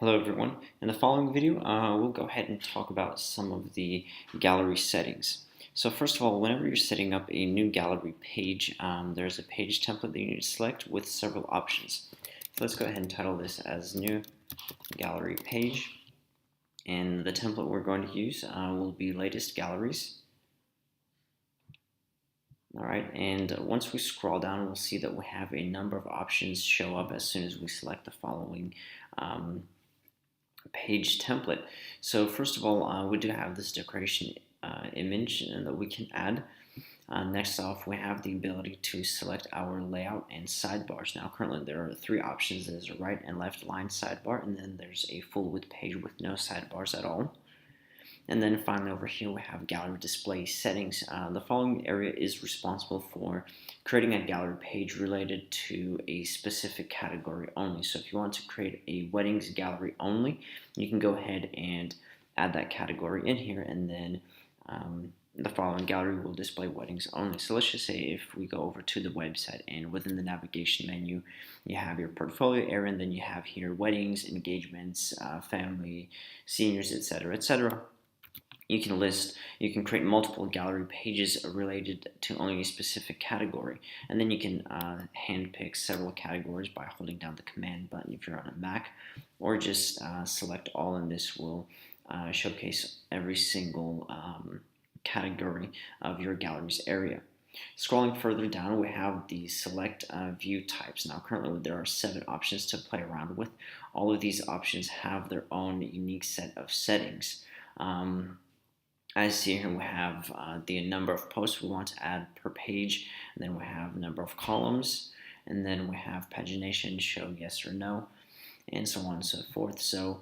Hello everyone. In the following video, we'll go ahead and talk about some of the gallery settings. So first of all, whenever you're setting up a new gallery page, there's a page template that you need to select with several options. So let's go ahead and title this as New Gallery Page. And the template we're going to use will be Latest Galleries. Alright, and once we scroll down, we'll see that we have a number of options show up as soon as we select the following page template. So first of all, we do have this decoration image that we can add. Next off, we have the ability to select our layout and sidebars. Now currently there are three options. There's a right and left line sidebar, and then there's a full width page with no sidebars at all. And then finally over here we have gallery display settings. The following area is responsible for creating a gallery page related to a specific category only. So if you want to create a weddings gallery only, you can go ahead and add that category in here, and then the following gallery will display weddings only. So let's just say if we go over to the website, and within the navigation menu you have your portfolio area, and then you have here weddings, engagements, family, seniors, etc., etc. You can create multiple gallery pages related to only a specific category, and then you can handpick several categories by holding down the command button if you're on a Mac, or just select all, and this will showcase every single category of your gallery's area. Scrolling further down, we have the select view types. Now currently there are 7 options to play around with. All of these options have their own unique set of settings. As you see here, we have the number of posts we want to add per page, and then we have number of columns, and then we have pagination, show yes or no, and so on and so forth. So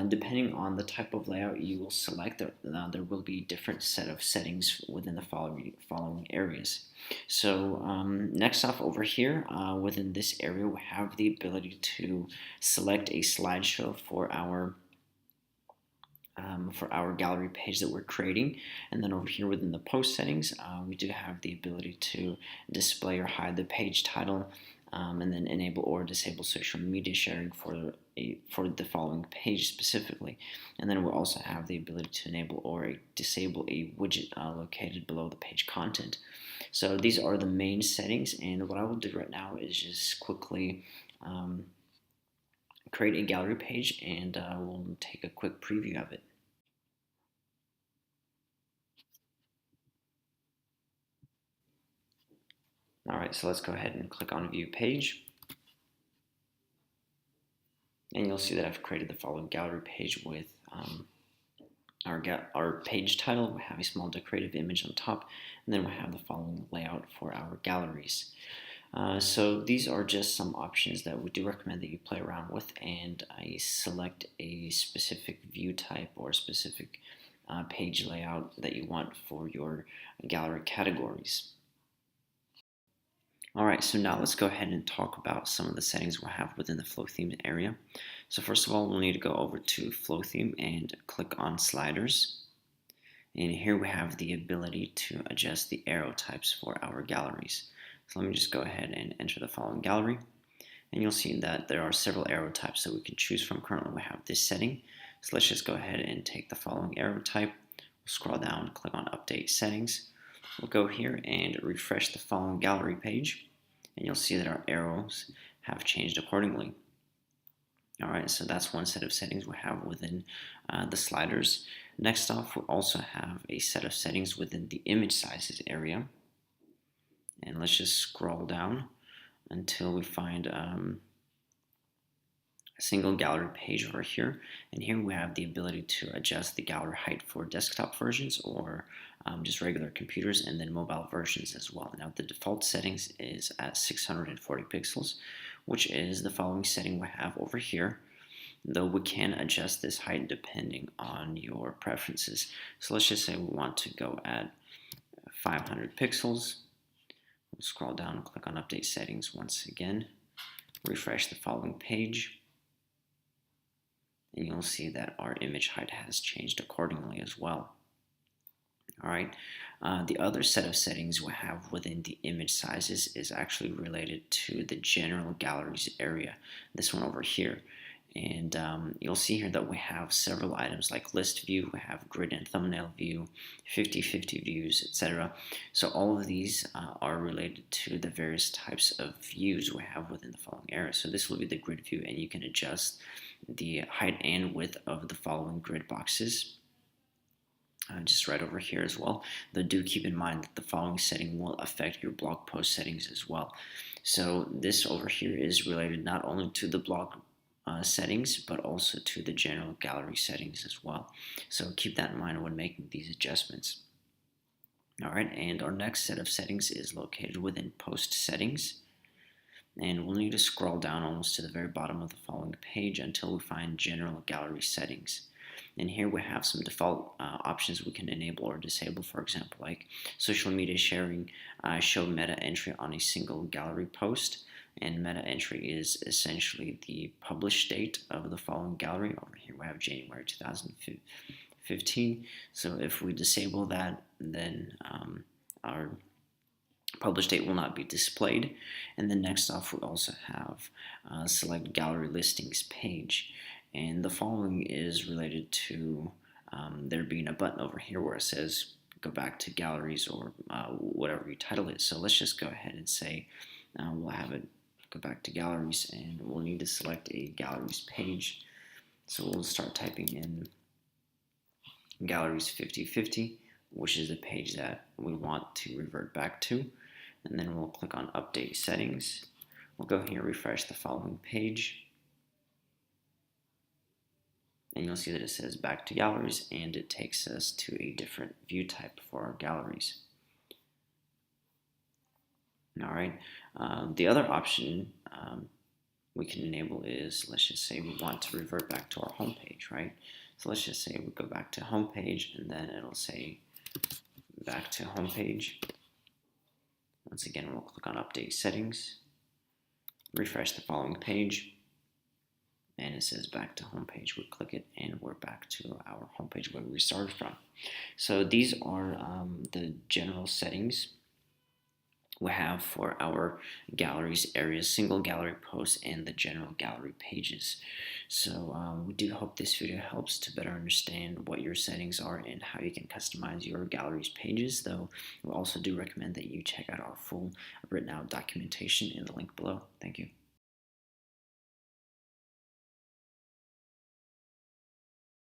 depending on the type of layout you will select, there will be different set of settings within the following areas. So next off over here, within this area, we have the ability to select a slideshow for our gallery page that we're creating. And then over here within the post settings, we do have the ability to display or hide the page title, and then enable or disable social media sharing for the following page specifically. And then we'll also have the ability to enable or disable a widget located below the page content. So these are the main settings, and what I will do right now is just quickly create a gallery page, and we'll take a quick preview of it. Alright, so let's go ahead and click on View Page. And you'll see that I've created the following gallery page with our page title. We have a small decorative image on top, and then we have the following layout for our galleries. So these are just some options that we do recommend that you play around with, and I select a specific view type or a specific page layout that you want for your gallery categories. Alright, so now let's go ahead and talk about some of the settings we'll have within the Flothemes area. So first of all, we'll need to go over to Flotheme and click on Sliders. And here we have the ability to adjust the arrow types for our galleries. So let me just go ahead and enter the following gallery. And you'll see that there are several arrow types that we can choose from. Currently we have this setting. So let's just go ahead and take the following arrow type. We'll scroll down, click on Update Settings. We'll go here and refresh the following gallery page, and you'll see that our arrows have changed accordingly. Alright, so that's one set of settings we have within the sliders. Next off, we also have a set of settings within the image sizes area. And let's just scroll down until we find a single gallery page over here, and here we have the ability to adjust the gallery height for desktop versions or just regular computers, and then mobile versions as well. Now the default settings is at 640 pixels, which is the following setting we have over here, though we can adjust this height depending on your preferences. So let's just say we want to go at 500 pixels. We'll scroll down and click on Update Settings once again, refresh the following page, and you'll see that our image height has changed accordingly as well. Alright, the other set of settings we have within the image sizes is actually related to the general galleries area, this one over here. And you'll see here that we have several items like list view, we have grid and thumbnail view, 50/50 views, etc. So all of these are related to the various types of views we have within the following area. So this will be the grid view, and you can adjust the height and width of the following grid boxes. Just right over here as well. Though do keep in mind that the following setting will affect your blog post settings as well. So this over here is related not only to the blog settings, but also to the general gallery settings as well. So keep that in mind when making these adjustments. All right, and our next set of settings is located within post settings. And we'll need to scroll down almost to the very bottom of the following page until we find general gallery settings. And here we have some default options we can enable or disable, for example, like social media sharing, show meta entry on a single gallery post. And meta entry is essentially the published date of the following gallery. Over here we have January 2015. So if we disable that, then our published date will not be displayed. And then next off, we also have select gallery listings page. And the following is related to there being a button over here where it says go back to galleries or whatever you title it. So let's just go ahead and say we'll have it go back to galleries, and we'll need to select a galleries page. So we'll start typing in galleries 50/50, which is the page that we want to revert back to. And then we'll click on update settings. We'll go here, refresh the following page. And you'll see that it says back to galleries, and it takes us to a different view type for our galleries. All right, the other option we can enable is, let's just say we want to revert back to our home page, right? So let's just say we go back to home page, and then it'll say back to home page. Once again, we'll click on update settings, refresh the following page, and it says back to home page. We click it, and we're back to our home page where we started from. So these are the general settings we have for our galleries areas, single gallery posts, and the general gallery pages. So we do hope this video helps to better understand what your settings are and how you can customize your galleries pages, though we also do recommend that you check out our full written out documentation in the link below. Thank you.